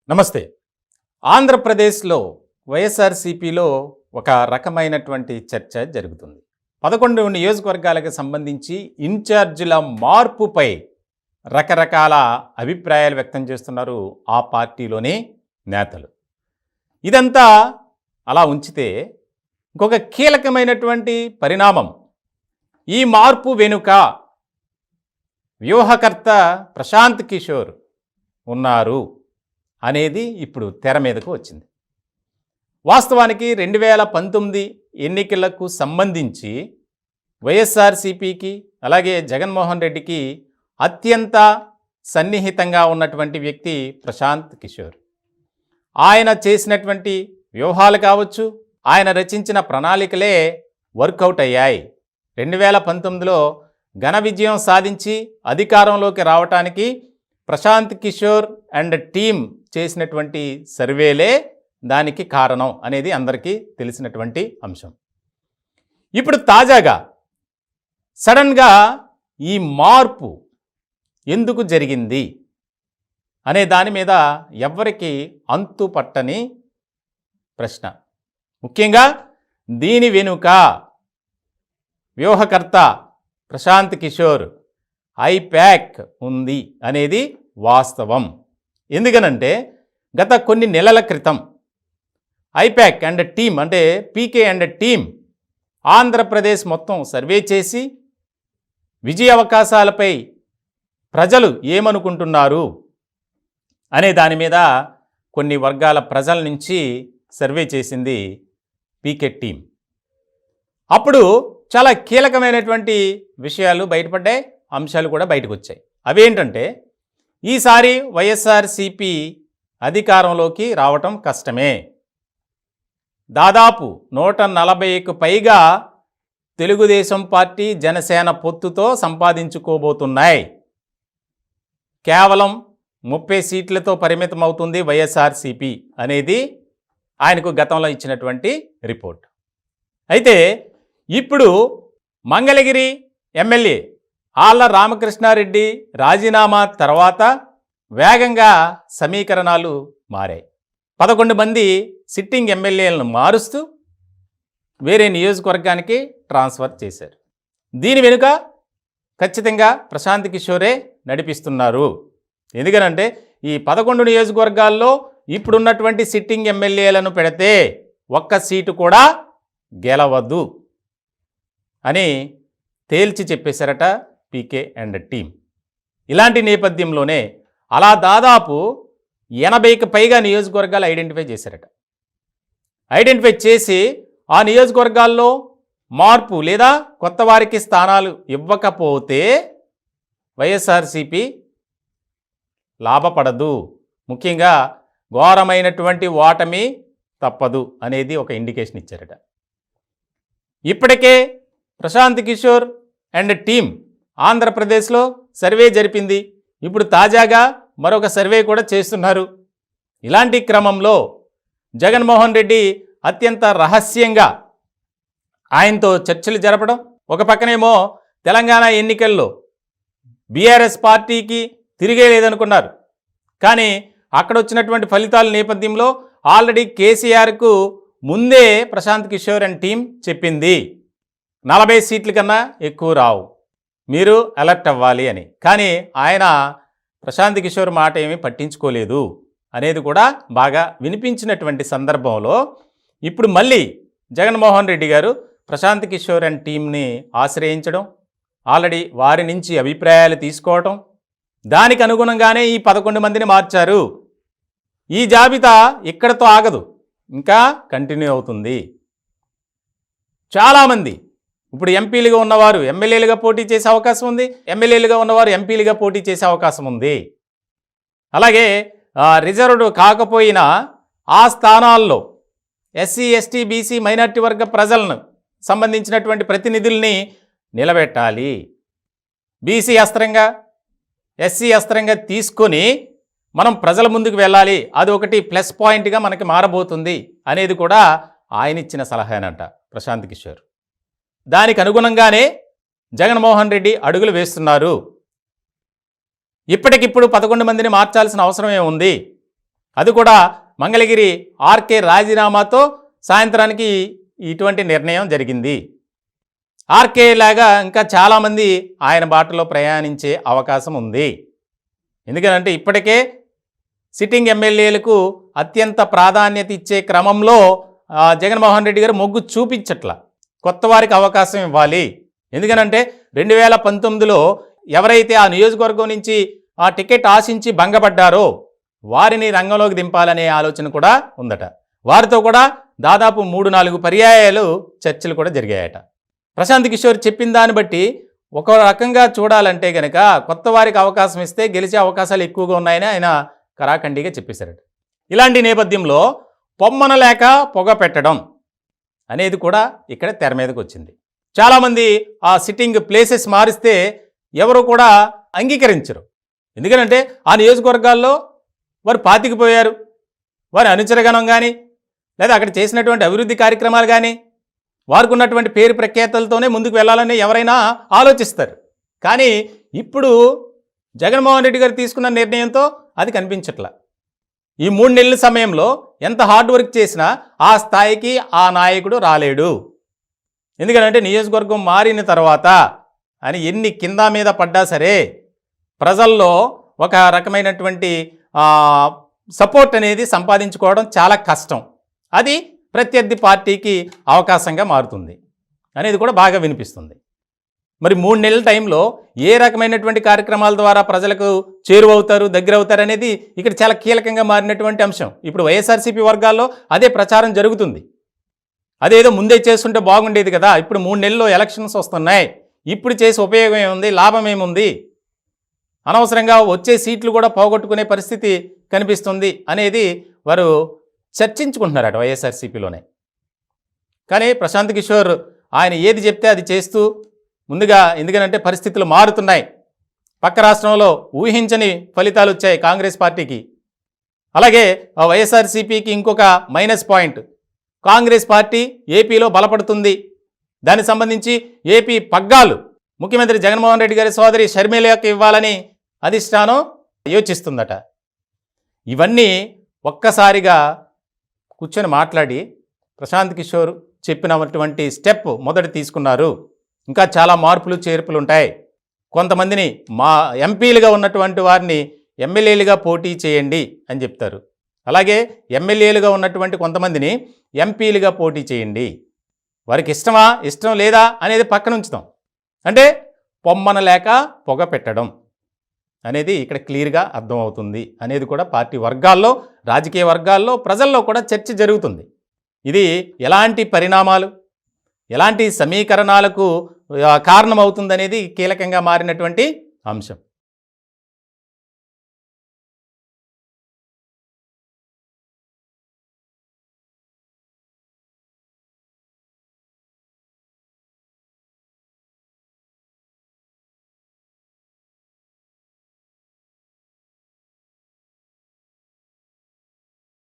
నమస్తే. ఆంధ్రప్రదేశ్లో వైఎస్ఆర్సీపీలో ఒక రకమైనటువంటి చర్చ జరుగుతుంది. 11 నియోజకవర్గాలకు సంబంధించి ఇన్ఛార్జీల మార్పుపై రకరకాల అభిప్రాయాలు వ్యక్తం చేస్తున్నారు ఆ పార్టీలోని నేతలు. ఇదంతా అలా ఉంచితే ఇంకొక కీలకమైనటువంటి పరిణామం, ఈ మార్పు వెనుక వ్యూహకర్త ప్రశాంత్ కిషోర్ ఉన్నారు అనేది ఇప్పుడు తెర మీదకు వచ్చింది. వాస్తవానికి 2019 ఎన్నికలకు సంబంధించి వైఎస్ఆర్సీపీకి అలాగే జగన్మోహన్ రెడ్డికి అత్యంత సన్నిహితంగా ఉన్నటువంటి వ్యక్తి ప్రశాంత్ కిషోర్. ఆయన చేసినటువంటి వ్యూహాలు కావచ్చు, ఆయన రచించిన ప్రణాళికలే వర్కౌట్ అయ్యాయి. 2019లో ఘన విజయం సాధించి అధికారంలోకి రావటానికి ప్రశాంత్ కిషోర్ అండ్ టీం చేసినటువంటి సర్వేలే దానికి కారణం అనేది అందరికీ తెలిసినటువంటి అంశం. ఇప్పుడు తాజాగా సడన్గా ఈ మార్పు ఎందుకు జరిగింది అనే దాని మీద ఎవ్వరికి అంతు పట్టని ప్రశ్న. ముఖ్యంగా దీని వెనుక వ్యూహకర్త ప్రశాంత్ కిషోర్ ఐప్యాక్ ఉంది అనేది వాస్తవం. ఎందుకనంటే గత కొన్ని నెలల క్రితం ఐప్యాక్ అండ్ టీమ్ అంటే పీకే అండ్ టీమ్ ఆంధ్రప్రదేశ్ మొత్తం సర్వే చేసి విజయ అవకాశాలపై ప్రజలు ఏమనుకుంటున్నారు అనే దాని మీద కొన్ని వర్గాల ప్రజల నుంచి సర్వే చేసింది పీకే టీం. అప్పుడు చాలా కీలకమైనటువంటి విషయాలు బయటపడ్డాయి, అంశాలు కూడా బయటకు వచ్చాయి. అవేంటంటే ఈసారి వైఎస్ఆర్సీపీ అధికారంలోకి రావటం కష్టమే. దాదాపు 140కు పైగా తెలుగుదేశం పార్టీ జనసేన పొత్తుతో సంపాదించుకోబోతున్నాయి. కేవలం 30 సీట్లతో పరిమితం అవుతుంది వైఎస్ఆర్సీపీ అనేది ఆయనకు గతంలో ఇచ్చినటువంటి రిపోర్ట్. అయితే ఇప్పుడు మంగళగిరి ఎమ్మెల్యే ఆళ్ల రామకృష్ణారెడ్డి రాజీనామా తర్వాత వేగంగా సమీకరణాలు మారాయి. 11 మంది సిట్టింగ్ ఎమ్మెల్యేలను మారుస్తూ వేరే నియోజకవర్గానికి ట్రాన్స్ఫర్ చేశారు. దీని వెనుక ఖచ్చితంగా ప్రశాంత్ కిషోరే నడిపిస్తున్నారు. ఎందుకనంటే ఈ 11 నియోజకవర్గాల్లో ఇప్పుడున్నటువంటి సిట్టింగ్ ఎమ్మెల్యేలను పెడితే ఒక్క సీటు కూడా గెలవద్దు అని తేల్చి చెప్పేశారట పీకే అండ్ టీం. ఇలాంటి నేపథ్యంలోనే అలా దాదాపు 80కి పైగా నియోజకవర్గాలు ఐడెంటిఫై చేశారట. ఐడెంటిఫై చేసి ఆ నియోజకవర్గాల్లో మార్పు లేదా కొత్త వారికి స్థానాలు ఇవ్వకపోతే వైఎస్ఆర్సీపీ లాభపడదు, ముఖ్యంగా ఘోరమైనటువంటి ఓటమి తప్పదు అనేది ఒక ఇండికేషన్ ఇచ్చారట. ఇప్పటికే ప్రశాంత్ కిషోర్ అండ్ టీం ఆంధ్రప్రదేశ్లో సర్వే జరిపింది. ఇప్పుడు తాజాగా మరొక సర్వే కూడా చేస్తున్నారు. ఇలాంటి క్రమంలో జగన్మోహన్ రెడ్డి అత్యంత రహస్యంగా ఆయనతో చర్చలు జరపడం, ఒక పక్కనేమో తెలంగాణ ఎన్నికల్లో బీఆర్ఎస్ పార్టీకి తిరిగే లేదనుకున్నారు. కానీ అక్కడ వచ్చినటువంటి ఫలితాల నేపథ్యంలో ఆల్రెడీ కేసీఆర్కు ముందే ప్రశాంత్ కిషోర్ అండ్ టీం చెప్పింది 40 సీట్ల కన్నా ఎక్కువ రావు, మీరు అలర్ట్ అవ్వాలి అని. కానీ ఆయన ప్రశాంత్ కిషోర్ మాట ఏమీ పట్టించుకోలేదు అనేది కూడా బాగా వినిపించినటువంటి సందర్భంలో ఇప్పుడు మళ్ళీ జగన్మోహన్ రెడ్డి గారు ప్రశాంత్ కిషోర్ అండ్ టీంని ఆశ్రయించడం, ఆల్రెడీ వారి నుంచి అభిప్రాయాలు తీసుకోవటం, దానికి అనుగుణంగానే ఈ 11 మందిని మార్చారు. ఈ జాబితా ఇక్కడతో ఆగదు, ఇంకా కంటిన్యూ అవుతుంది. చాలామంది ఇప్పుడు ఎంపీలుగా ఉన్నవారు ఎమ్మెల్యేలుగా పోటీ చేసే అవకాశం ఉంది, ఎమ్మెల్యేలుగా ఉన్నవారు ఎంపీలుగా పోటీ చేసే అవకాశం ఉంది. అలాగే రిజర్వ్డ్ కాకపోయినా ఆ స్థానాల్లో ఎస్సీ ఎస్టీ బీసీ మైనార్టీ వర్గ ప్రజలను సంబంధించినటువంటి ప్రతినిధుల్ని నిలబెట్టాలి. బీసీ అస్త్రంగా ఎస్సీ అస్త్రంగా తీసుకొని మనం ప్రజల ముందుకు వెళ్ళాలి, అది ఒకటి ప్లస్ పాయింట్గా మనకి మారబోతుంది అనేది కూడా ఆయన ఇచ్చిన సలహానంట ప్రశాంత్ కిషోర్. దానికి అనుగుణంగానే జగన్మోహన్ రెడ్డి అడుగులు వేస్తున్నారు. ఇప్పటికిప్పుడు 11 మందిని మార్చాల్సిన అవసరమే ఉంది. అది కూడా మంగళగిరి ఆర్కే రాజీనామాతో సాయంత్రానికి ఇటువంటి నిర్ణయం జరిగింది. ఆర్కే లాగా ఇంకా చాలామంది ఆయన బాటలో ప్రయాణించే అవకాశం ఉంది. ఎందుకంటే ఇప్పటికే సిట్టింగ్ ఎమ్మెల్యేలకు అత్యంత ప్రాధాన్యత ఇచ్చే క్రమంలో జగన్మోహన్ రెడ్డి గారు మొగ్గు చూపించట్లా. కొత్త వారికి అవకాశం ఇవ్వాలి. ఎందుకనంటే 2019లో ఎవరైతే ఆ నియోజకవర్గం నుంచి ఆ టికెట్ ఆశించి భంగపడ్డారో వారిని రంగంలోకి దింపాలనే ఆలోచన కూడా ఉందట. వారితో కూడా దాదాపు 3-4 పర్యాయాలు చర్చలు కూడా జరిగాయట. ప్రశాంత్ కిషోర్ చెప్పిన దాన్ని బట్టి ఒక రకంగా చూడాలంటే గనక కొత్త వారికి అవకాశం ఇస్తే గెలిచే అవకాశాలు ఎక్కువగా ఉన్నాయని ఆయన కరాఖండిగా చెప్పేశారట. ఇలాంటి నేపథ్యంలో పొమ్మనలేక పొగ పెట్టడం అనేది కూడా ఇక్కడ తెర మీదకి వచ్చింది. చాలామంది ఆ సిట్టింగ్ ప్లేసెస్ మారిస్తే ఎవరు కూడా అంగీకరించరు. ఎందుకంటే ఆ నియోజకవర్గాల్లో వారు పాతికిపోయారు. వారి అనుచరగణం కానీ లేదా అక్కడ చేసినటువంటి అభివృద్ధి కార్యక్రమాలు కానీ వారికి ఉన్నటువంటి పేరు ప్రఖ్యాతలతోనే ముందుకు వెళ్ళాలని ఎవరైనా ఆలోచిస్తారు. కానీ ఇప్పుడు జగన్మోహన్ రెడ్డి గారు తీసుకున్న నిర్ణయంతో అది కనిపించట్లా. ఈ 3 నెలల సమయంలో ఎంత హార్డ్ వర్క్ చేసినా ఆ స్థాయికి ఆ నాయకుడు రాలేడు. ఎందుకంటే నియోజకవర్గం మారిన తర్వాత అని ఎన్ని కింద మీద పడ్డా సరే ప్రజల్లో ఒక రకమైనటువంటి సపోర్ట్ అనేది సంపాదించుకోవడం చాలా కష్టం. అది ప్రత్యర్థి పార్టీకి అవకాశంగా మారుతుంది అనేది కూడా బాగా వినిపిస్తుంది. మరి 3 నెలల టైంలో ఏ రకమైనటువంటి కార్యక్రమాల ద్వారా ప్రజలకు చేరువవుతారు, దగ్గర అవుతారు అనేది ఇక్కడ చాలా కీలకంగా మారినటువంటి అంశం. ఇప్పుడు వైఎస్ఆర్సీపీ వర్గాల్లో అదే ప్రచారం జరుగుతుంది. అదేదో ముందే చేస్తుంటే బాగుండేది కదా, ఇప్పుడు 3 నెలల్లో ఎలక్షన్స్ వస్తున్నాయి, ఇప్పుడు చేసి ఉపయోగం ఏముంది, లాభం ఏముంది, అనవసరంగా వచ్చే సీట్లు కూడా పోగొట్టుకునే పరిస్థితి కనిపిస్తుంది అనేది వారు చర్చించుకుంటున్నారట వైఎస్ఆర్సీపీలోనే. కానీ ప్రశాంత్ కిషోర్ ఆయన ఏది చెప్తే అది చేస్తూ ముందుగా, ఎందుకంటే పరిస్థితులు మారుతున్నాయి. పక్క రాష్ట్రంలో ఊహించని ఫలితాలు వచ్చాయి కాంగ్రెస్ పార్టీకి. అలాగే వైఎస్ఆర్సీపీకి ఇంకొక మైనస్ పాయింట్, కాంగ్రెస్ పార్టీ ఏపీలో బలపడుతుంది. దానికి సంబంధించి ఏపీ పగ్గాలు ముఖ్యమంత్రి జగన్మోహన్ రెడ్డి గారి సోదరి షర్మిలకు ఇవ్వాలని అధిష్టానం యోచిస్తుందట. ఇవన్నీ ఒక్కసారిగా కూర్చొని మాట్లాడి ప్రశాంత్ కిషోర్ చెప్పినటువంటి స్టెప్ మొదట తీసుకున్నారు. ఇంకా చాలా మార్పులు చేర్పులు ఉంటాయి. కొంతమందిని మా ఎంపీలుగా ఉన్నటువంటి వారిని ఎమ్మెల్యేలుగా పోటీ చేయండి అని చెప్తారు. అలాగే ఎమ్మెల్యేలుగా ఉన్నటువంటి కొంతమందిని ఎంపీలుగా పోటీ చేయండి. వారికి ఇష్టమా ఇష్టం లేదా అనేది పక్కన ఉంచుతాం. అంటే పొమ్మన లేక పొగ పెట్టడం అనేది ఇక్కడ క్లియర్గా అర్థమవుతుంది అనేది కూడా పార్టీ వర్గాల్లో, రాజకీయ వర్గాల్లో, ప్రజల్లో కూడా చర్చ జరుగుతుంది. ఇది ఎలాంటి పరిణామాలు, ఎలాంటి సమీకరణాలకు కారణమవుతుందనేది కీలకంగా మారినటువంటి అంశం.